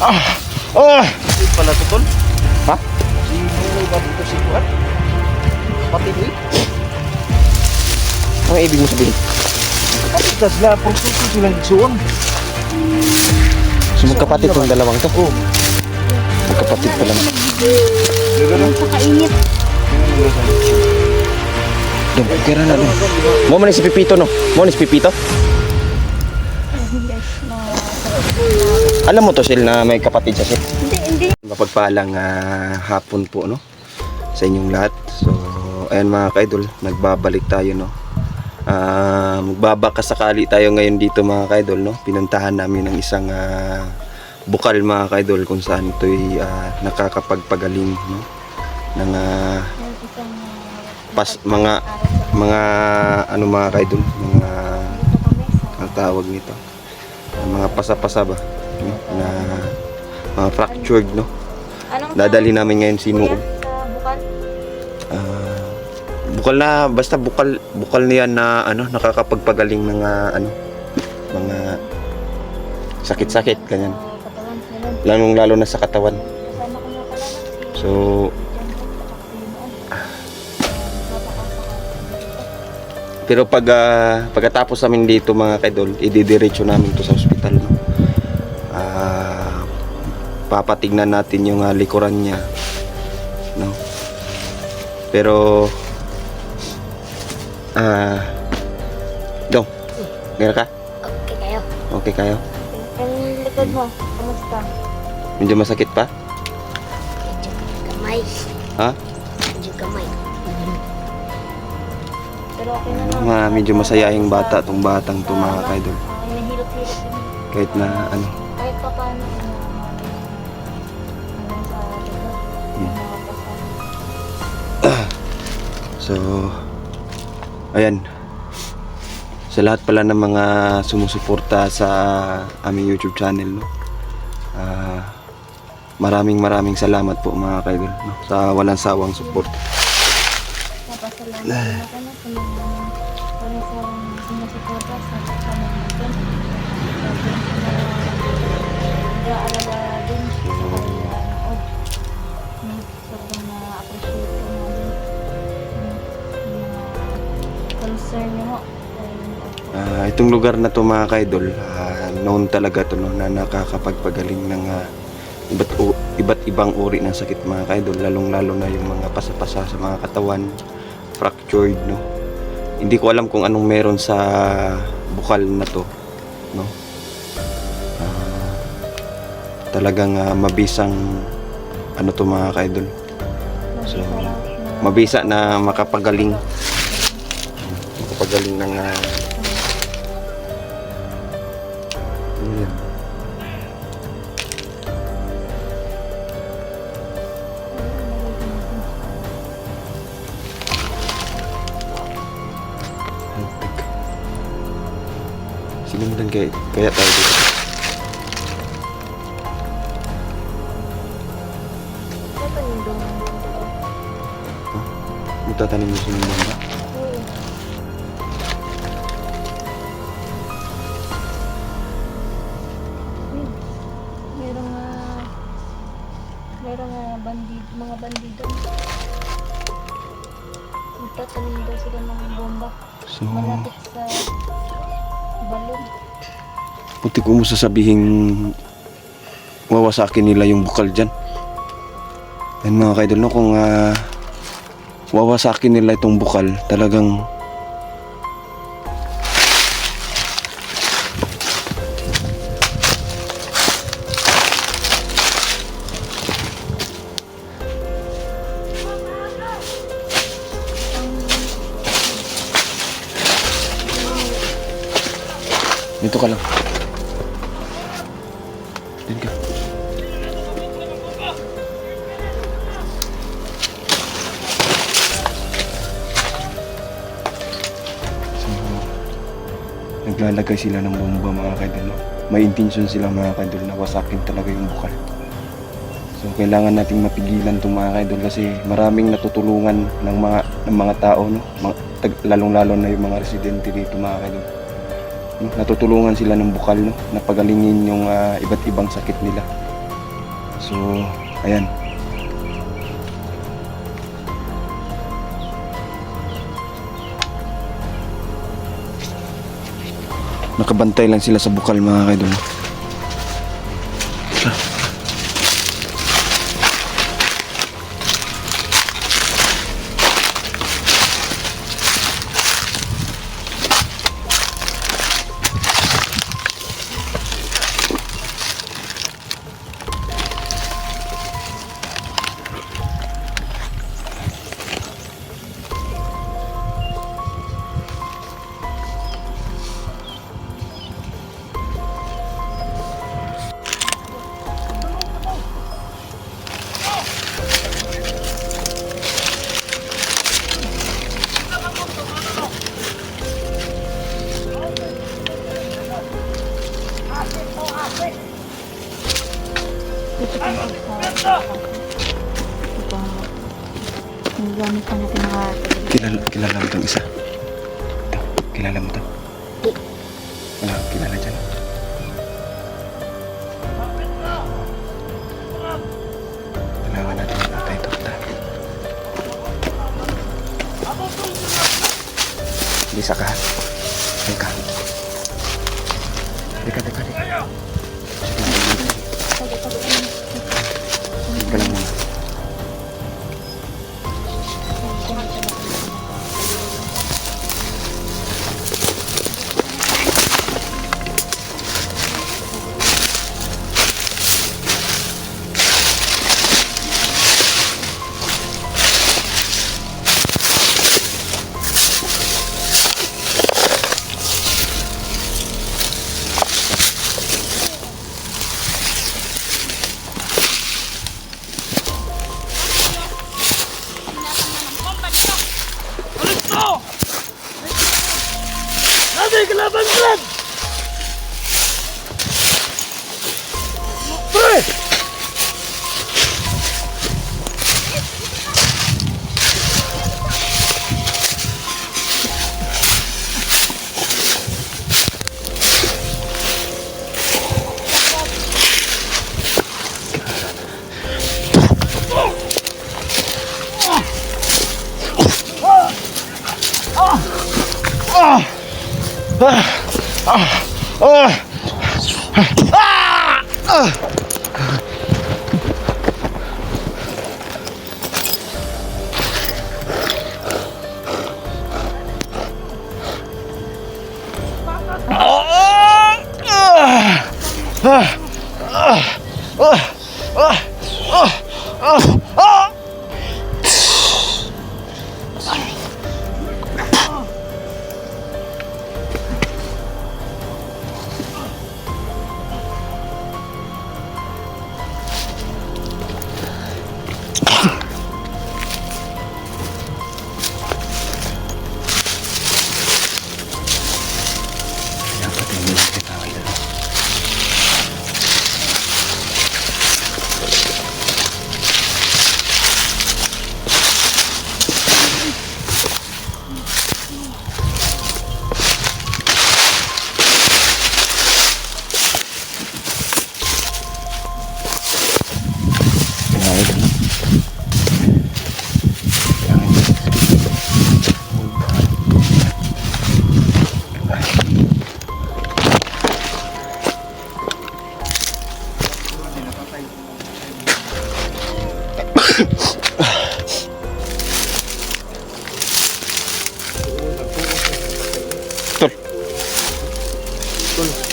Hindi pala to, tol. Ha? Sino ba dito si Kuan? Kapatid eh. Ano ibig mo sabihin? Kapatid na sila. Pursuto silang igsuon. So magkapatid tong dalawang to? Oo. Magkapatid pa lang. Napakainit. Dong, kira na dong. Mo man si Pipito no? Mo ni si Pipito? Alam mo to Sil na may kapatid siya Sil? Hindi. Mapagpalang hapon po no sa inyong lahat. So ayan mga kaidol, nagbabalik tayo no. Magbabaka sakali tayo ngayon dito mga kaidol no. Pinuntahan namin ng isang bukal mga kaidol kung saan ito'y nakakapagpagaling no ng mga ano mga kaidol, mga ang tawag nito, mga pasa-pasa ba no? Na mga fractured no. Dadali namin ngayon si Noo. Bukal na basta bukal niyan na ano nakakapagpagaling ng mga sakit-sakit ganyan. Lalong-lalo na sa katawan. So pero pagkatapos namin dito mga kaidol, ididiretso namin to sa ospital no. Papatignan natin yung likuran niya no. Pero Dong, gano'n ka? Okay kayo. Okay kayo? Ang likod mo, kamusta? Medyo masakit pa? Medyo kamay. Ha? Medyo kamay. Pero okay na lang. Medyo masayahing bata tong batang to mga kaidol. Hinahilot-hilot din. Kahit na ano. Kahit pa paano. So ayan, sa lahat pala ng mga sumusuporta sa aming YouTube channel no? Maraming salamat po mga kaidol no? Sa walang sawang support. Napasalamat na kami sa mga walang sawang sumusuporta sa channel natin. Nag-aalala din sa kanila nood. Sobrang na-appreciate ko namin yung concern niyo. Itong lugar na to mga kaidol, known talaga to no, na nakakapagpagaling ng iba't ibang uri ng sakit mga kaidol, lalong-lalo na yung mga pasa-pasa sa mga katawan, fractured no. Hindi ko alam kung anong meron sa bukal na to no. Talagang mabisang ano to mga kaidol. So mabisa na makapagaling ng sinundan kaya tayo dito. Magtatanim mo sinundan ba? Merong mga bandido. Magtatanim daw sila ng bomba. So Malapit sa balon. puti ko mo sasabihin wawasakin nila yung bukal dyan. Yan mga kaidol no, kung wawasakin nila itong bukal, talagang dito ka lang. Diyan ka. So, naglalagay sila ng bomba mga kaidol. May intention sila mga kaidol na wasakin talaga yung bukal. So kailangan nating mapigilan itong mga kaidol kasi maraming natutulungan ng mga tao no? Lalong-lalo na yung mga residente dito mga kaidol. Natutulungan sila ng bukal no, na pagalingin yung iba't ibang sakit nila. So, ayan. Nakabantay lang sila sa bukal mga kaidol. Dito pa sa ito. Yung gamit pa natin nakatagil. Kilala mo itong isa? Ito, kilala mo ito? Wala, kilala dyan. Kailangan natin ipatay ito. Bisa ka? Teka. Teka. Teka lang muna.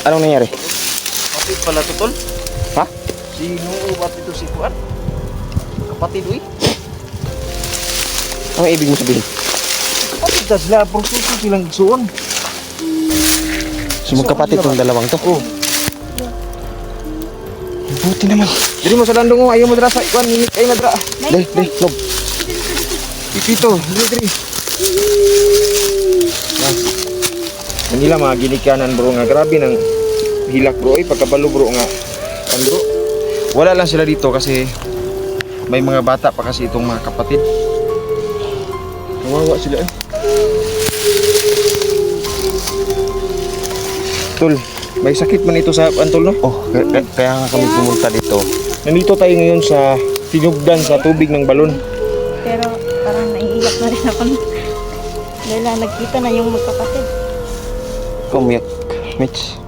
Anong nangyari? Kapatid pala to, tol. Ha? Sino ba't ito si Kuan? Kapatid, uy. Ano ibig mo sabihin? Kapatid na sila, pang suso silang igsuon. So magkapatid tong dalawang to? Oh. Buti naman. Diri mo sa landong mo, ayaw mo dira sa Kuan, minit kayo na dira. Deh, lob. Pipito, diri. Manila mga ginikanan bro nga grabe ng hilak bro ay pagkabalo bro nga kan bro. Wala lang sila dito kasi may mga bata pa kasi itong mga kapatid. Kawawa sila eh. Tol, may sakit man ito sa Antol no? Oh, kaya nga kami pumunta dito Nandito tayo ngayon sa tinugdan sa tubig ng balon. Pero parang naiiyak na rin ako. Dahil lang nagkita na yung magkapatid. Umiyak, Mitch.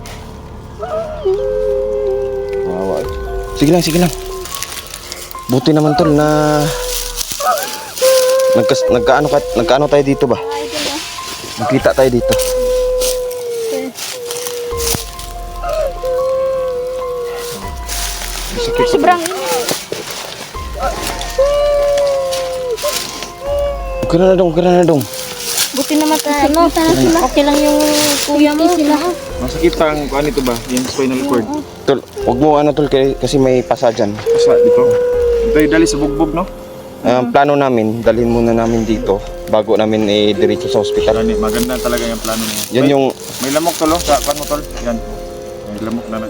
Wawa. Sige lang. Buti naman tol na nagkaano tayo dito ba? Ay, idol ah. Nagkita tayo dito. Sobrang init. Okay na dong. Buti naman okay lang yung kuya mo. Masakit pa ang ano ito ba? Yung spinal cord. Tol, wag mo tol kasi may pasa dyan. Asa dito. Tayo dali sa bugbog, no? Ang plano namin, dalhin muna namin dito bago namin diretso sa ospital. Maganda talaga yung plano niya. Yan yung May lamok tol, sa pan mo tol. Yan. May lamok na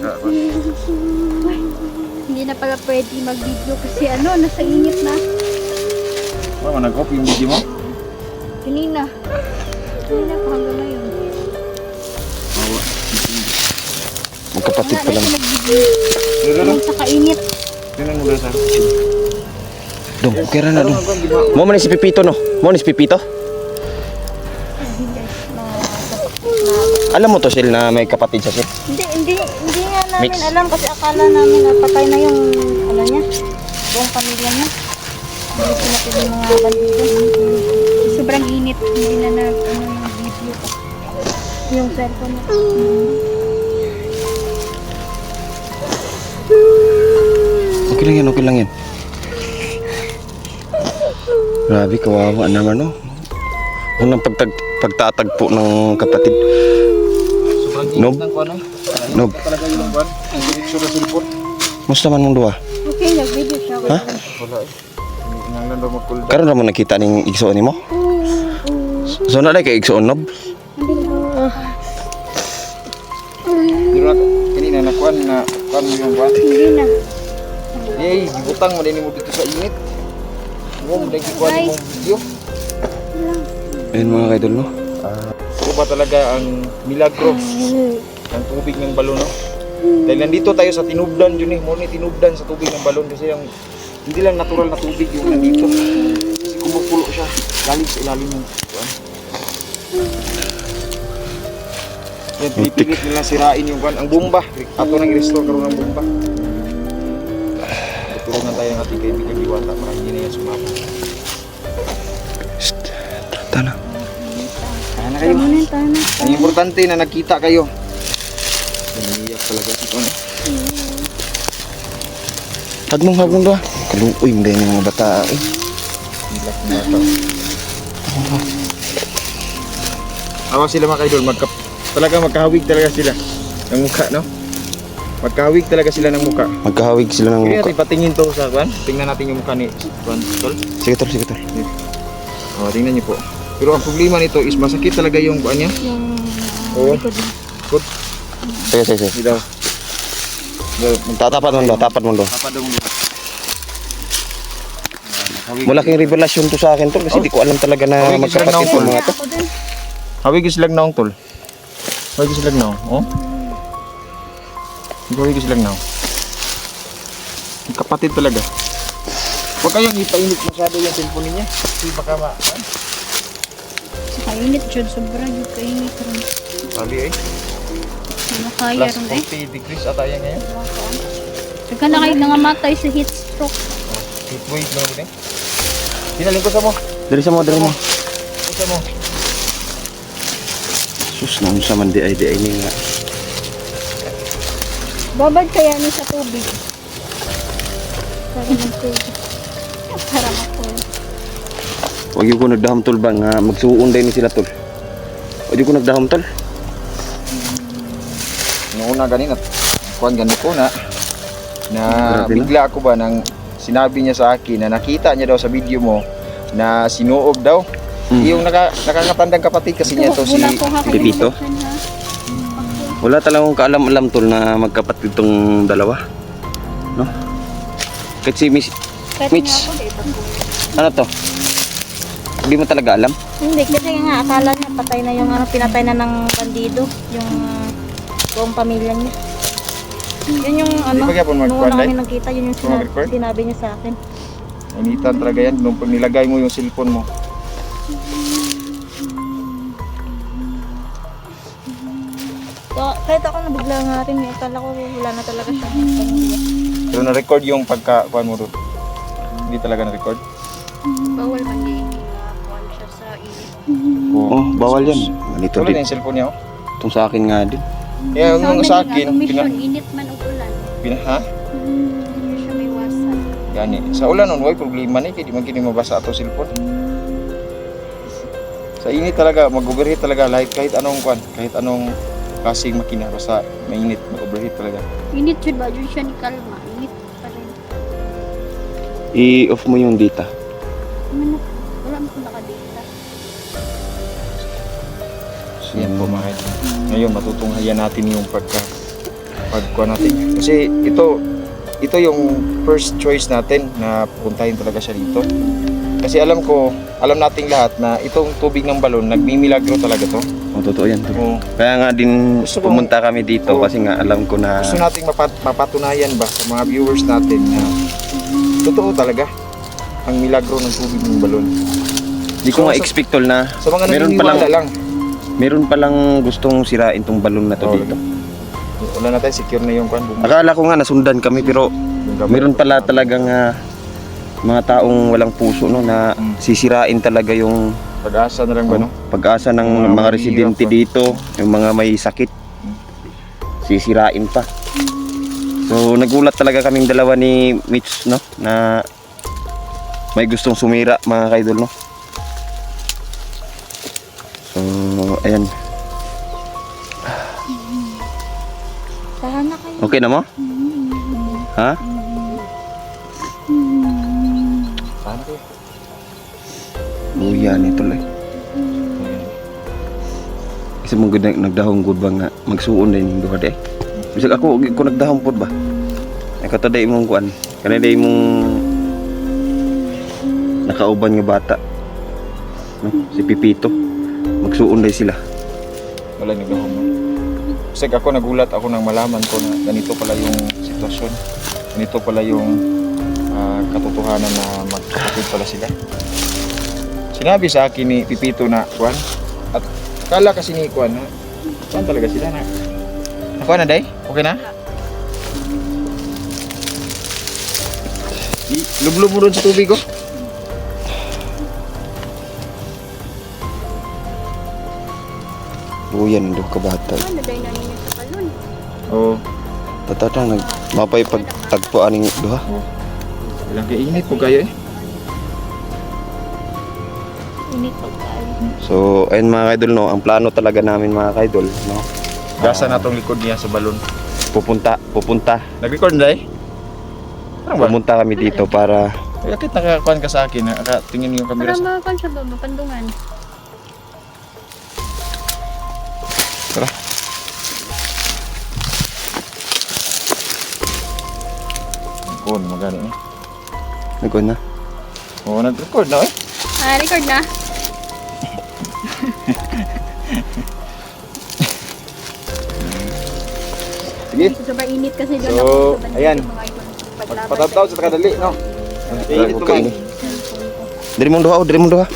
Hindi na pala pwede mag-video kasi nasa init na. Mama, nag-off yung video mo? Kanina pa hanggang ngayon. Mawa. magkapatid pa lang. Dito. Sa kainit. Tingnan mo sa. Dong, okay na dong. Mo man si Pipito no? Mo ni si Pipito? Alam mo to Sil na may kapatid sa Sil? Hindi nga namin Mix. alam kasi akala namin na patay na yung niya. Buong pamilya niya. Hindi sila yung mga bandido. Sobrang init. Hindi na yung video. Yung cellphone niya. Okay lang yan. Grabe, kawawa naman no. Unang pagtatagpo ng kapatid. Sobrang Nob. init ng kuwan. Nob, Talaga yung kuwan. Ang diretso na silpon. musta man mong duha? Okay, nag-video siya. Ha? Wala eh. Nang nando magkulda. Karon ra mo nakita ning igsoon nimo? So na kay igsoon nob? Dito na kanina na kuwan mo yung kuwan. Hindi na. Eh, gibutang mo din mo dito sa init. Mo dai kuwan mo video. Ayun mga kaidol no. Ito ba talaga ang milagro ng tubig ng balon, no? Dahil nandito tayo sa tinubdan yun eh. Muna tinubdan sa tubig ng balon kasi yung hindi lang natural na tubig yung nandito. Kasi kumukulo siya. Galing sa ilalim ng kuwan. Yan, pinipilit nila sirain yung kuwan. Ang bomba. Ato nang i-restore karoon ng bomba. Tutulungan tayo ng ating kaibigan Diwata para hindi na yan sumama. Tana. Kaya na kayo. Ang importante na nagkita kayo. Naniyak talaga ito. Hagmong duha. Kaluoy mo din yung mga bata eh. Hilak na ito. Awa sila mga kaidol. Talaga magkahawig talaga sila ng mukha, no? Magkahawig talaga sila ng mukha. Magkahawig sila ng Kaya mukha. natin patingin to sa kuwan. Tingnan natin yung mukha ni Kuwan. Tol. Sige tol. O, tingnan niyo po. Pero ang problema nito is masakit talaga yung kuwan niya. Yung Oo. likod niya. Good. Sige. Hindi daw. Tapat mo do. Papa daw mo. Malaking revelasyon to sa akin tol kasi di ko alam talaga na Hawig sila ng magkapatid yung mga to. Ako din. Hawig islag naong tol. Hawig islag naong. Oh. Hawig islag naong. Kapatid talaga. Huwag kayong ipainit masyado yung cellphone niya. Kasi baka Sa kainit dyan. Sobrang yung kainit rin. sabi eh. Nakaya Plus rin 40 degrees ata yan ngayon. Saka na kayo nangamatay sa heat stroke. Heat wave lang din. Dinaling ko sa mo. Dali mo. Ko sa mo. Sus na sa man di ay ni nga. Babad kaya ni sa tubig. Para mag-tubig. Para mag-tubig. Wag yung ko nagdahom tol ba nga magsuon din ni sila tol. Wag yung ko nagdahom tol. Noong una ganin at kuhan ganito ko na Grabe na. bigla ako ba nang sinabi niya sa akin na nakita niya daw sa video mo na sinuog daw. Yung nakakatandang kapatid kasi niya to si Pipito? Wala talagang kaalam-alam tol na magkapatid tong dalawa. No? Kahit si Miss Mitch. Ano to? Hindi mo talaga alam? Hindi, kasi nga akala niya patay na yung pinatay na ng bandido, yung buong pamilya niya. Yun yung ano, Di ba kaya po nung mag-kuhan, una Day? kami nagkita, yun yung Mag-record? sinabi niya sa akin. Initan talaga yan nung pag nilagay mo yung cellphone mo. Kahit ako nabigla nga rin, akala ko wala na talaga siya. Pamilya. Pero na-record yung pagka-kuhan mo doon. Hindi talaga na-record. Bawal man niya kuhan siya sa init. Oh, bawal yan. Ganito Tuloy na din. yung cellphone niya, oh. Itong sa akin nga din. Kaya yung sa akin, init man o ulan. ha? Hindi siya may wasan. Gani. Sa ulan nun, way problema ni kaya di man kini mabasa ato cellphone. Sa init talaga, mag-overheat talaga kahit anong kuan, kahit anong klaseng makina basta mainit, mag-overheat talaga. Init yun ba? Yun siya ni Kalma. Init pa rin. I-off mo yung data. Wala mo kung nakadata. So yan po mga idol. Ngayon matutunghayan natin yung pagkuha natin. Kasi ito yung first choice natin na pupuntahin talaga siya dito. Kasi alam nating lahat na itong tubig ng balon, nagmimilagro talaga to. Oh, totoo yan. Oo. Kaya nga din Gusto kong- pumunta kami dito Oo. kasi nga alam ko na Gusto nating mapatunayan ba sa mga viewers natin na totoo talaga ang milagro ng tubig ng balon. hindi ko nga expect tol na Sa mga meron naniniwala lang. meron palang gustong sirain tong balon na to Oo. dito. Wala na tayo, secure na yung kwan. Akala ko nga nasundan kami pero meron pala talagang mga taong walang puso no na sisirain talaga yung Pag-asa na lang ba, no? pag-asa ng Mga mga mahirap residente pa. dito, yung mga may sakit. Sisirain pa. So nagulat talaga kaming dalawa ni Mitch no na may gustong sumira mga kaidol no. So ayan. Tahan na kayo. Okay na mo? Ha? Saan kayo? Yan ito lang. Kasi mong nagdahong good ba nga magsuon din yung duha day. Bisag ako ko nagdahong pod ba. Ay kataday mong kuan. Kanaday mong nakauban nga bata. No? Si Pipito. Magsuon day sila. Wala nagdahon, no? Kasi ako nagulat ako nang malaman ko na ganito pala yung sitwasyon. Ganito pala yung katotohanan na magkakapit pala sila. Sinabi sa akin ni Pipito na kuan at akala kasi ni kuan na kuan talaga sila na. Ako na day? Okay na? Lublub mo doon sa tubig ko. Buyan do ka bata. Ano dahil naninyo sa balon? Oo. Tatata nag mapay pagtagpuan ning duha. Ilang kainit po kayo eh. Init pag tayo. So ayun mga kaidol no, ang plano talaga namin mga kaidol no. Gasa na tong likod niya sa balon. Pupunta Nag-record na day? Ano ba? pumunta kami dito para Bakit nakakuan ka sa akin? Nakatingin yung camera Para sa... makakuan siya ba? Mapandungan. Tara. Nag-record, magano eh. nagkuhan na. Oo, nag-record na eh. Record na. Sige. Sobrang init kasi doon So, ako. Sobrang ayan. init, mga idol. Paglaban Patataw sa kadali, no? Kainit Okay. tuman. Diri mong duha, diri mong duha.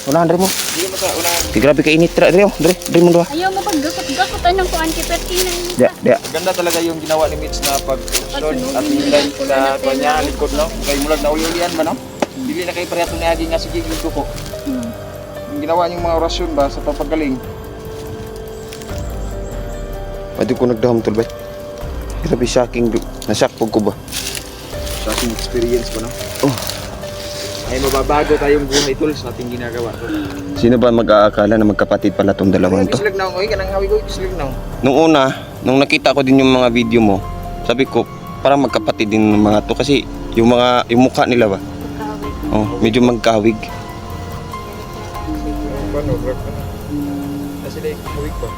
Unahan diri mo. Sige mo sa unahan. Di grabe ka init diri diri mong duha. Ayaw mo pag-gakot-gakotan ng kuan kipet kinang. Dia. Ganda talaga yung ginawa ni Mitch na pag-option at hinday sa kanya likod, no? Kay mulag na uyulian ba, no? Dili na kay parehato ni Agi nga sige yung duko. Yung ginawa niyong mga orasyon ba sa papagaling. Pwede ko nagdahom tol bay. Grabe shocking na-shock pug ko ba. Sa ating experience ko, no? Oh, Ay mababago tayong buhay tol sa ating ginagawa. sino ba mag-aakala na magkapatid pala tong dalawang to? Silag na, oy, kanang hawi ko, silag na. Nung nakita ko din yung mga video mo, sabi ko parang magkapatid din ng mga to kasi yung mukha nila ba. Oh, medyo magkawig. Paano, grab ka na. Kasi like, hawig pa.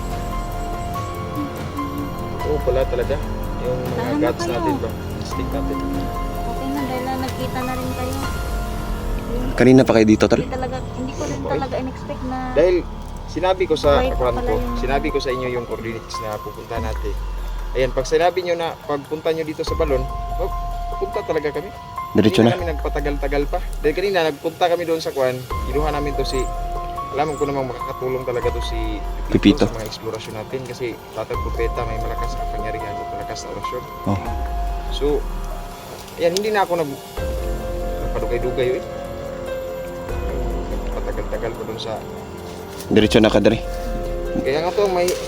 Oo pala talaga. Yung mga Tama guts kayo. natin ba? Stick natin. Okay na dahil nagkita na rin kayo. Kanina pa kayo dito tol? Hindi ko rin talaga in-expect na Dahil sinabi ko sa Buhay pa akuan pala ko, yung- sinabi ko sa inyo yung coordinates na pupunta natin. Ayan, pag sinabi nyo na pagpunta nyo dito sa balon, oh, punta talaga kami. Diretso Hindi na. kami nagpatagal-tagal pa. Dahil kanina nagpunta kami doon sa Kwan, kinuha namin to si, alam ko namang makakatulong talaga to si Pipito. sa mga eksplorasyon natin kasi Tatang Propeta may malakas na kapangyarihan at malakas na orasyon. Oh. So, ayan, hindi na ako nagpadugay-dugay eh. Nagpatagal-tagal ko doon sa, Diretso na ka diri. kaya nga to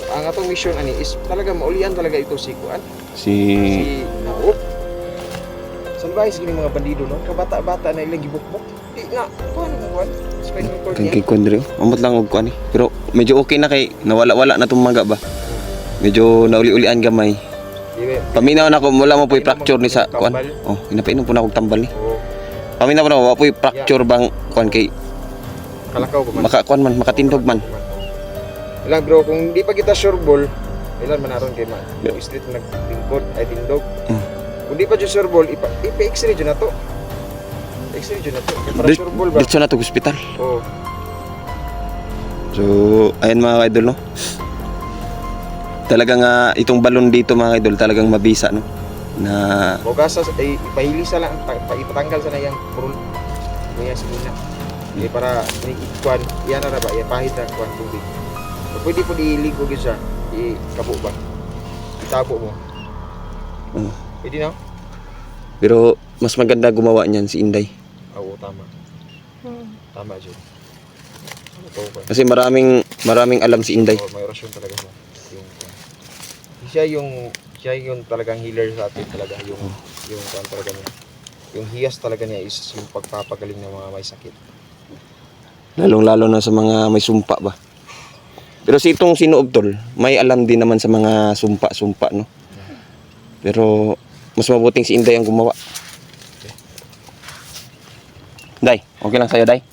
ang atong mission ani is talaga maulian talaga ito si Kwan. Si Si Naop. Salbay sila mga bandido no. Kabata-bata na ilang gibukbok. Di nga, paano mo Kwan? Spinal cord kay niya. Kondre. Amot lang og kuan eh. Pero medyo okay na kay nawala-wala na tong maga ba. Medyo nauli-ulian gamay. Di ba? Paminaw na ko wala mo po'y fracture ni sa kuan. Oh, hinapainom po na akong tambal ni. Oo. Paminaw po na wala po'y fracture bang kuan kay Kalakaw ko man. makakuan man, makatindog man. Ilang bro, kung di pa kita sure ball, ilan manaron kay man. Yung street nagtingkod ay tindog. Mm. Kung di pa dyan sure ball, ipa-x-ray dyan na to. X-ray dyan na to. Kaya para sure ball ba? Diretso na to hospital. Oo. So, ayan mga idol no. Talagang itong balon dito mga idol talagang mabisa no. Na Bogasa ay ipahilisa lang, ipatanggal sa na yung burol. Kaya sinina. Eh para ni kuan, iyan na ba, ipahid na kuan tubig. So, pwede po diligo gyud siya, ikabo ba? Itabo mo. oh. Pwede na? Pero mas maganda gumawa niyan si Inday. Oo, tama. Hmm. Tama dyan. Ito ba? Kasi maraming alam si Inday. Oo, may orasyon talaga siya. Siya yung talagang healer sa atin talaga. Yung kuan talaga niya. Yung hiyas talaga niya is yung pagpapagaling ng mga may sakit. Lalong-lalo na sa mga may sumpa ba. Pero si itong Sinoob tol, may alam din naman sa mga sumpa-sumpa no. Pero mas mabuting si Inday ang gumawa. Day, okay lang sa'yo, Day?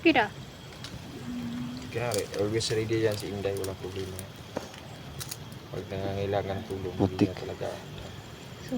Kira. Kinari, always ready yan si Inday, walang problema. Pag nangangailangan tulong, hindi Putik. niya talaga. So,